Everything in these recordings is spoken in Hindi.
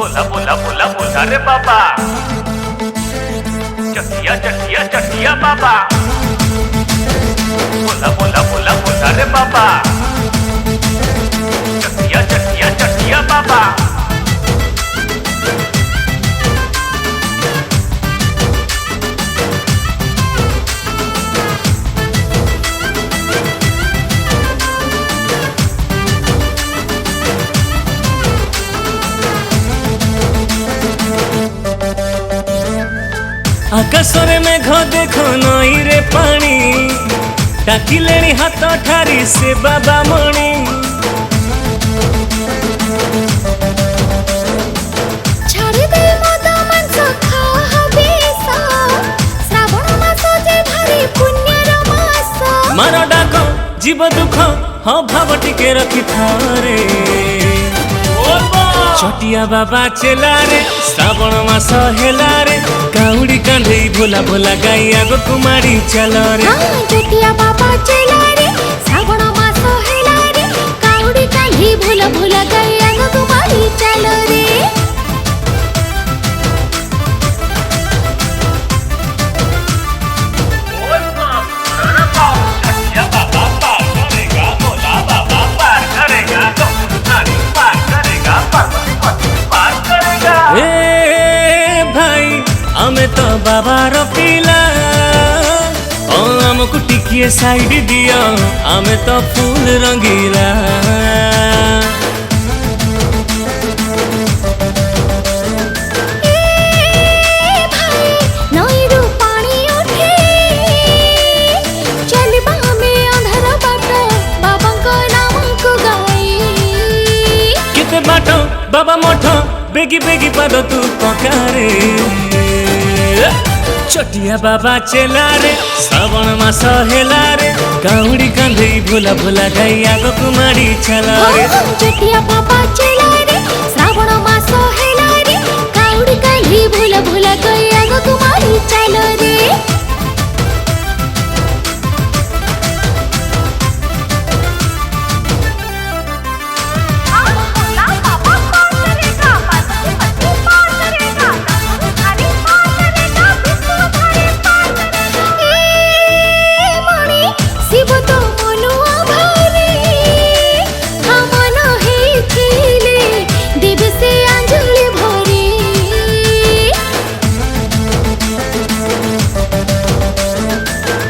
बोला बोला बोला बोला रे बाबा, चटिया चटिया चटिया बाबा, बोला बोला बोला बोला रे बाबा, चटिया चटिया चटिया बाबा। आकाशरे मेघ देख नई रे पानी, डाकिले हाथ ठारी से बाबा मणि। मार डाक जीव दुख हाँ भाव टिके रखी थारे, चटिया बाबा चेला रे श्रावण मास हेला रे, काउड़ी कांधे भोला भोला गाई आगो कुमारी चल रे। चटिया बाबा चेला रे श्रावण मास हेला रे, काउड़ी कांधे भोला भोला गाई आगो कुमारी चल रे। आमे तो बाबार पिला, आमको टिकिए साइड दिया, आमे तो फूल रंगीला। केते बाटो बाबा मठ बेगी बेगी पाद तू पकारे, चटिया बाबा चेला रे श्रावण मास हेला रे, काउड़ी कांधे भोला भोला गाई आगो कुमारी चला रे। चटिया बाबा चेला रे श्रावण मास हेला रे, काउड़ी कांधे भोला भोला गाई आगो कुमारी चला रे।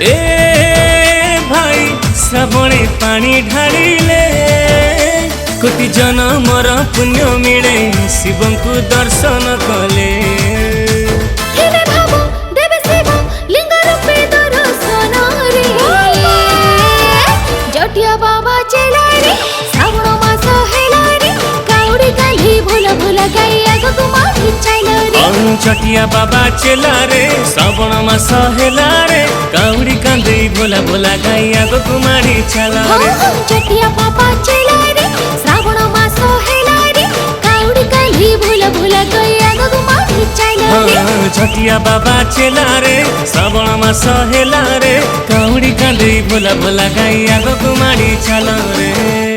ए भाई श्रावणे पानी ढाड़िले, कोटि जन्मर पुण्य मिले, शिव को दर्शन कले। चटिया बाबा चेला रे श्रावण मास हेला रे, काउड़ी कांधे भोला भोला गाई आगो कुमारी चला रे। चटिया बाबा चेला रे श्रावण मास हेला रे, काउड़ी कांधे भोला भोला गाई आगो कुमारी चला रे। चटिया बाबा चेला रे श्रावण मास हेला रे, काउड़ी कांधे भोला भोला गाई आगो कुमारी चला रे। चटिया बाबा चेला रे श्रावण मास हेला रे, काउड़ी कांधे भोला भोला गाई आगो कुमारी चला रे।